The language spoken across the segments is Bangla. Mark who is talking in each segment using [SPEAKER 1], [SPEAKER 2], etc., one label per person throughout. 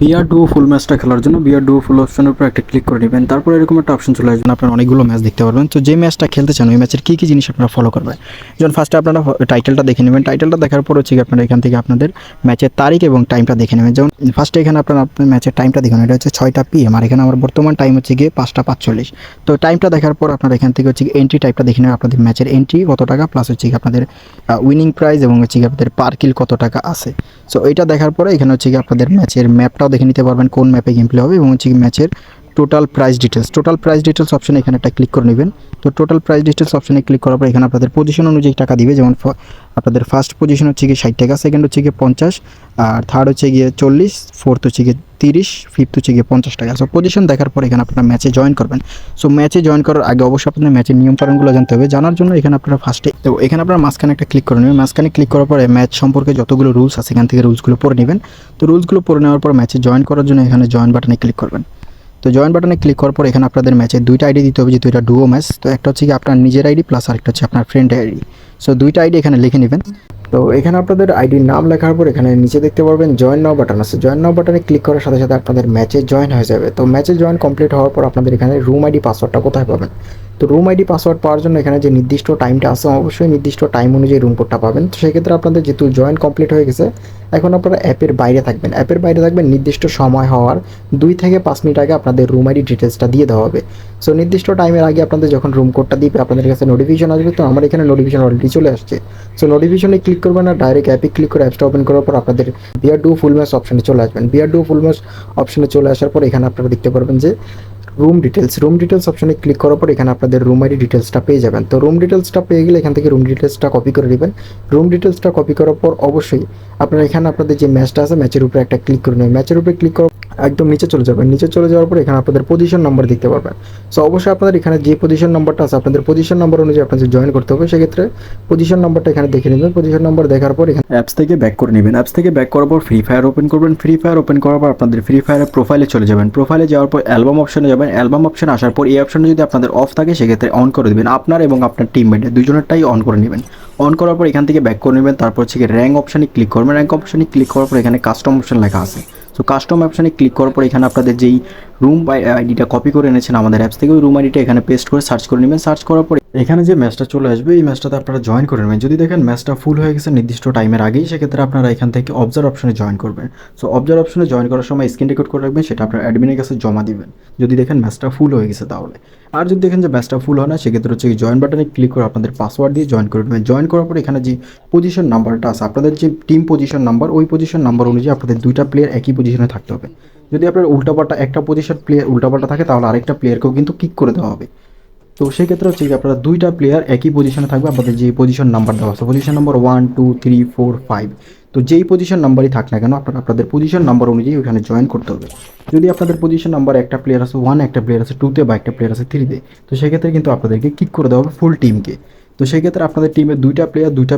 [SPEAKER 1] বিআর ডুও ফুল ম্যাচটা খেলার জন্য বিআর ডুও ফুল অপশনের উপর একটা ক্লিক করে নেবেন। তারপর এরকম একটা অপশন চলে আসবেন, আপনারা অনেকগুলো ম্যাচ দেখতে পারবেন। তো যে ম্যাচটা খেলতে চান ওই ম্যাচের কী কী জিনিস আপনারা ফলো করবেন, যেমন ফার্স্টে আপনারা টাইটেলটা দেখে নেবেন। টাইটেলটা দেখার পর হচ্ছে আপনারা এখান থেকে আপনাদের ম্যাচের তারিখ এবং টাইমটা দেখে নেবেন। যেমন ফার্স্টে এখানে আপনার ম্যাচের টাইমটা দেখুন, এটা হচ্ছে 6টা PM, আর এখানে আমার বর্তমান টাইম হচ্ছে গিয়ে 5টা 45। তো টাইমটা দেখার পর আপনারা এখান থেকে হচ্ছে এন্ট্রি টাইপটা দেখে নেবেন, আপনাদের ম্যাচের এন্ট্রি কত টাকা, প্লাস হচ্ছে আপনাদের উইনিং প্রাইজ এবং হচ্ছে আপনাদের পার কিল কত টাকা আছে। সো এটা দেখার পরে এখানে হচ্ছে আপনাদের ম্যাচের ম্যাপটাও দেখে নিতে পারবেন, কোন ম্যাপে গেম প্লে হবে, এবং হচ্ছে ম্যাচের টোটাল প্রাইস ডিটেলস অপশনে এখানে একটা ক্লিক করে নেবেন। তো টোটাল প্রাইস ডিটেলস অপশনে ক্লিক করার পর এখানে আপনাদের পজিশন অনুযায়ী টাকা দিবে। যেমন আপনাদের ফার্স্ট পজিশন হচ্ছে গিয়ে 60 টাকা, সেকেন্ড হচ্ছে গিয়ে 50, আর থার্ড হচ্ছে গিয়ে 40, ফোর্থ হচ্ছে গিয়ে 30, ফিফথ হচ্ছে গিয়ে 50 টাকা। সো পজিশন দেখার পর এখানে আপনারা ম্যাচে জয়েন করবেন। সো ম্যাচে জয়েন করার আগে অবশ্যই আপনাদের ম্যাচের নিয়মকানুনগুলো জানতে হবে। জানার জন্য এখানে আপনারা ফার্স্টে তো এখানে আপনারা মাঝখানে একটা ক্লিক করে নেবেন। মাঝখানে ক্লিক করার পরে ম্যাচ সম্পর্কে যতগুলো রুলস আছে এখান থেকে রুলসগুলো পড়ে নেবেন। তো রুলসগুলো পড়ে নেওয়ার পর ম্যাচে জয়েন করার জন্য এখানে জয়েন বাটনে ক্লিক করবেন। তো জয়েন বাটনে ক্লিক করার পর এখানে আপনাদের ম্যাচে দুইটা আইডি দিতে হবে, যেহেতু এটা ডুও ম্যাচ। তো একটা হচ্ছে কি আপনার নিজের আইডি, প্লাস আরেকটা হচ্ছে আপনার ফ্রেন্ড আইডি। সো দুইটা আইডি এখানে লিখে নেবেন। তো এখানে আপনাদের আইডির নাম লেখার পর এখানে নিচে দেখতে পারবেন জয়েন নাও বাটন আছে। জয়েন নাও বাটনে ক্লিক করার সাথে সাথে আপনাদের ম্যাচে জয়েন হয়ে যাবে। তো ম্যাচে জয়েন কমপ্লিট হওয়ার পর আপনাদের এখানে রুম আইডি পাসওয়ার্ডটা কোথায় পাবেন। তো রুম আইডি পাসওয়ার্ড পাওয়ার জন্য এখানে যে নির্দিষ্ট টাইমটা আছে অবশ্যই নির্দিষ্ট টাইম অনুযায়ী রুম কোডটা পাবেন। তো সেক্ষেত্রে আপনাদের যেহেতু জয়েন কমপ্লিট হয়ে গেছে, এখন আপনারা অ্যাপের বাইরে থাকবেন। অ্যাপের বাইরে থাকবেন, নির্দিষ্ট সময় হওয়ার 2 থেকে 5 মিনিট আগে আপনাদের রুম আইডি ডিটেলসটা দিয়ে দেওয়া হবে। সো নির্দিষ্ট টাইমের আগে আপনাদের যখন রুম কোডটা দিবে আপনাদের কাছে নোটিফিকেশন আসবে। তো আমার এখানে নোটিফিকেশন অলরেডি চলে আসছে। সো নোটিফিকেশনে ক্লিক করবেন না, ডাইরেক্ট অ্যাপে ক্লিক করে অ্যাপসটা ওপেন করার পর আপনাদের বিআর ডু ফুল ম্যাচ অপশনে চলে আসবেন। বিআর ডু ফুল ম্যাচ অপশনে চলে আসার পর এখানে আপনারা দেখতে পারবেন যে রুম ডিটেলস অপশনে ক্লিক করার পর এখানে আপনাদের রুম আইডি ডিটেলসটা পেয়ে যাবেন। তো রুম ডিটেলসটা পেয়ে গেলে এখান থেকে রুম ডিটেলসটা কপি করে নেবেন। রুম ডিটেলসটা কপি করার পর অবশ্যই আপনারা এখানে আপনাদের যে ম্যাচটা আছে ম্যাচের উপরে একটা ক্লিক করে নেবেন। ম্যাচের উপরে ক্লিক করার একদম নিচে চলে যাবেন। নিচে চলে যাওয়ার পর এখানে আপনাদের পজিশন নাম্বার দেখতে পারবেন। সো অবশ্যই আপনাদের এখানে যে পজিশন নাম্বারটা আছে আপনাদের পজিশন নাম্বার অনুযায়ী আপনাদের জয়েন করতে হবে। সেক্ষেত্রে পজিশন নাম্বারটা এখানে দেখে নেবেন। পজিশন নাম্বার দেখার পর এখানে অ্যাপস থেকে ব্যাক করে নেবেন। অ্যাপস থেকে ব্যাক করার পর ফ্রি ফায়ার ওপেন করবেন। ফ্রি ফায়ার ওপেন করার পর আপনাদের ফ্রি ফায়ারের প্রোফাইলে চলে যাবেন। প্রোফাইলে যাওয়ার পর অ্যালবাম অপশনে যাবেন। অ্যালবাম অপশনে আসার পর এই অপশনে যদি আপনাদের অফ থাকে সেক্ষেত্রে অন করে দেবেন। আপনার এবং আপনার টিমমেটের দুজনেরটাই অন করে নেবেন। অন করার পর এখান থেকে ব্যাক করে নেবেন। তারপর হচ্ছে র্যাঙ্ক অপশনে ক্লিক করবেন। র্যাঙ্ক অপশনে ক্লিক করার পর এখানে কাস্টম অপশন লেখা আছে। সো কাস্টম অপশনে ক্লিক করার পর এখানে আপনাদের যেই রুম আইডিটা কপি করে এনেছেন আমাদের অ্যাপস থেকে ওই রুম আইডিটা এখানে পেস্ট করে সার্চ করে নেবেন। সার্চ করার পর এখানে যে ম্যাচটা চলে আসবে এই ম্যাচটাতে আপনারা জয়েন করে নেবেন। যদি দেখেন ম্যাচটা ফুল হয়ে গেছে নির্দিষ্ট টাইমের আগেই, সেক্ষেত্রে আপনারা এখান থেকে অবজার্ভ অপশনে জয়েন করবেন। সো অবজার্ভ অপশনে জয়েন করার সময় স্ক্রিন রেকর্ড করে রাখবেন, সেটা আপনার অ্যাডমিনের কাছে জমা দিবেন যদি দেখেন ম্যাচটা ফুল হয়ে গেছে তাহলে। আর যদি দেখেন যে ম্যাচটা ফুল হয় না সেক্ষেত্রে হচ্ছে জয়েন বাটনে ক্লিক করে আপনাদের পাসওয়ার্ড দিয়ে জয়েন করে নেবেন। জয়েন করার পর এখানে যে পজিশন নাম্বারটা আছে আপনাদের যে টিম পজিশন নাম্বার, ওই পজিশন নাম্বার অনুযায়ী আপনাদের দুইটা প্লেয়ার একই পজিশনে থাকতে হবে। যদি আপনার উল্টাপাল্টা একটা পজিশন প্লেয়ার উল্টাপাল্টা থাকে তাহলে আরেকটা প্লেয়ারকেও কিন্তু কিক করে দেওয়া হবে। তো সেক্ষেত্রে হচ্ছে আপনারা দুইটা প্লেয়ার একই পজিশনে থাকবে। আপনাদের যে পজিশন নাম্বার দেওয়া আছে পজিশন নাম্বার 1, 2, 3, 4, 5, তো যেই পজিশন নাম্বারই থাক না কেন আপনারা আপনাদের পজিশন নাম্বার অনুযায়ী ওখানে জয়েন করতে হবে। যদি আপনাদের পজিশন নাম্বার একটা প্লেয়ার আছে 1, একটা প্লেয়ার আছে 2-তে বা একটা প্লেয়ার আছে 3-তে, তো সেক্ষেত্রে কিন্তু আপনাদেরকে কিক করে দেওয়া হবে ফুল টিমকে। তো সেক্ষেত্রে আপনাদের টিমে দুইটা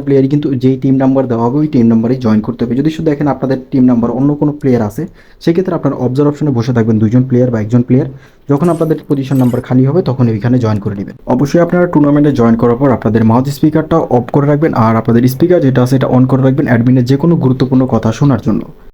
[SPEAKER 1] প্লেয়ারই কিন্তু যেই টিম নাম্বার দেওয়া হবে ওই টিম নাম্বারেই জয়েন করতে হবে। যদি শুধু দেখেন আপনাদের টিম নাম্বার অন্য কোনো প্লেয়ার আছে সেক্ষেত্রে আপনার অবজার্ভ অপশনে বসে থাকবেন দুইজন প্লেয়ার বা একজন প্লেয়ার। যখন আপনাদের পজিশন নাম্বার খালি হবে তখন ওইখানে জয়েন করে নেবেন। অবশ্যই আপনারা টুর্নামেন্টে জয়েন করার পর আপনাদের মাউথ স্পিকারটা অফ করে রাখবেন, আর আপনাদের স্পিকার যেটা আছে এটা অন করে রাখবেন অ্যাডমিনের যে কোনো গুরুত্বপূর্ণ কথা শোনার জন্য।